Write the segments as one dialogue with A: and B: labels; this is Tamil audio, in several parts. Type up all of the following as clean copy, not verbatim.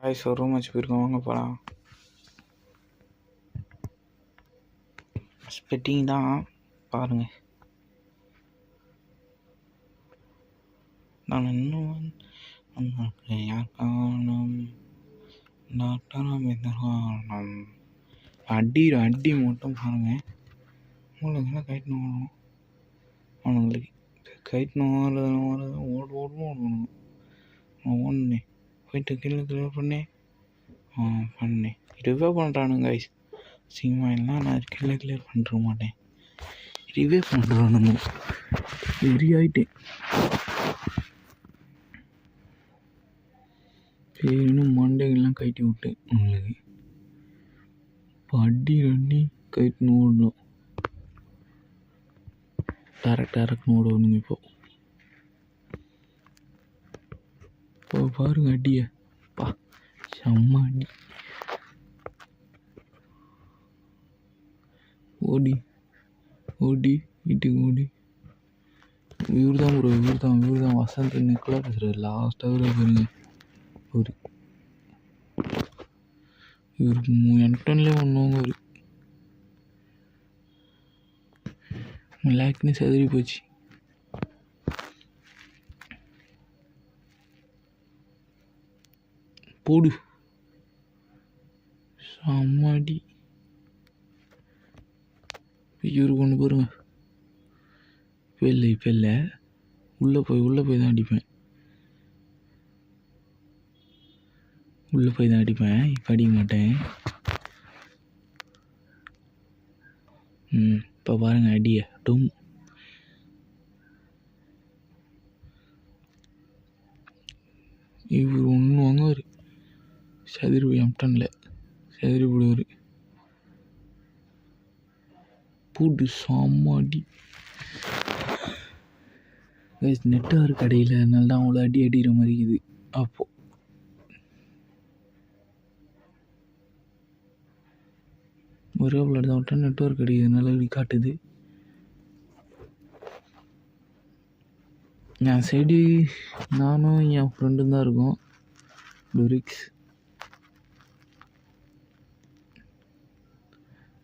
A: காய்ஸ் ஒரு ரூம் வச்சு போயிருக்கோம், வாங்க போகலாம். ஸ்பெட்டிங் தான் பாருங்க. நான் இன்னும் யார் காணும் டாக்டரம் எதிர்காலம் அடி மட்டும் பாருங்க. உங்களுக்கு கைட்டணும், அவனுங்களுக்கு கைட்டணும் ஓடணும். ஒன்று போயிட்டு கிளியர் பண்ணேன் இதுவே பண்ணுறானுங்க கைஸ். சினிமா எல்லாம் நான் கிளியர் பண்ணிட மாட்டேன், இதுவே பண்ணுறானுங்க. வெறி ஆகிட்டேன். இன்னும் மண்டைகள்லாம் கைட்டி விட்டேன். உங்களுக்கு இப்போ அடி கைட்டு ஓடணும், டேரக்ட்னு ஓடணுங்க. இப்போ பாருங்க அடியை, பா செம்ம அடி. ஓடி வீட்டுக்கு ஓடி. இவர் தான் வசந்த் நிக்கலா பேசுகிறார். லாஸ்ட்டாக பாருங்க, இவருக்கு என்டன்லேயே ஒன்றுவங்க. ஒரு லேக்னு செதறி போச்சு. போடு செம்மடி. இவருக்கு ஒன்று பாருங்க. இப்போ இல்லை உள்ளே போய் தான் அடிப்பேன். இப்போ அடிக்க மாட்டேன். இப்போ பாருங்க அடியை டும். இவர் ஒன்று வாங்குவார், செதறி போய் எம்டனில் செதறி போடுவார். பூட்டு சாமாடி. நெட்வொர்க் கடையில் அதனால தான் அவ்வளோ அடிக்கிற மாதிரி இருக்குது. அப்போது ஒரே பிள்ளை தான் விட்டா நெட்வொர்க் கிடைக்கிறதுனால இப்படி காட்டுது. என் சைடு நானும் என் ஃப்ரெண்டும் தான் இருக்கோம். லுரிக்ஸ்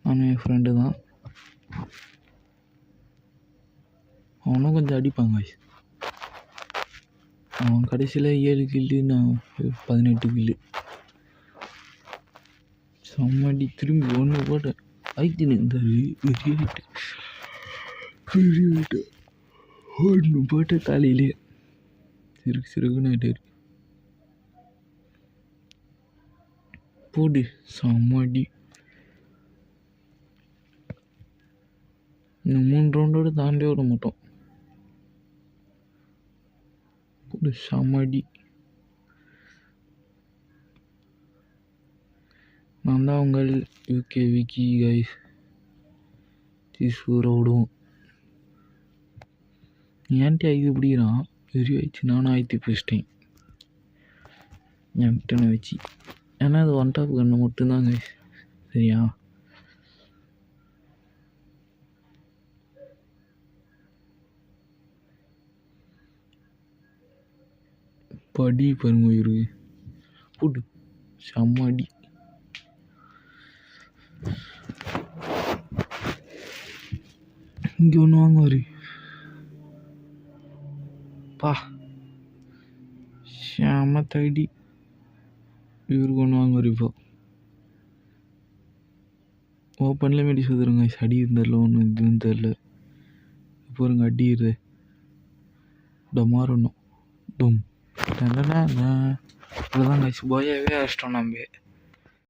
A: நானும் என் ஃப்ரெண்டு தான். அவனும் கொஞ்சம் அடிப்பாங்க. அவன் கடைசியில் 7 கில்லு, நான் 18 கில்லு. செம்மடி. திரும்பி ஒன்று போட்ட ஐத்தின்னு இருந்தார். வெறியாயிட்டு ஒன்று போட்ட காலையிலே சிறுக்குன்னு ஆகிட்டார். போடு செம்மடி. இன்னும் 3 ரவுண்டோடு தாண்டி விட மாட்டோம். போடு செம்மடி. நான் தான் உங்கள் யூகே விக்கி கைஸ். சூற விடுவோம். ஏன்ட்டு இது பிடிக்கிறான், வெறி ஆயிடுச்சு. நானும் ஆயிடுத்து பிடிச்சிட்டேன் என் டனை வச்சு. ஏன்னா அது ஒன் டாப் கண்ணு மட்டும்தாங்க. சரியா, படி பாருங்க இவருக்கு. போட்டு செம்ம அடி. இங்கே ஒன்று வாங்குவார், பா செம்ம தடி. இவருக்கு ஒன்று வாங்குவார். இப்போ ஓப்பனில் மெடி சுதுருங்க. அடி இருந்தால ஒன்று இதுன்னு தெரில. இப்போ இருங்க அடிடுது டமாரணும் டும். அவ்வளோதான் கைஸ், போயாவே அடிச்சிட்டோம் நம்ம.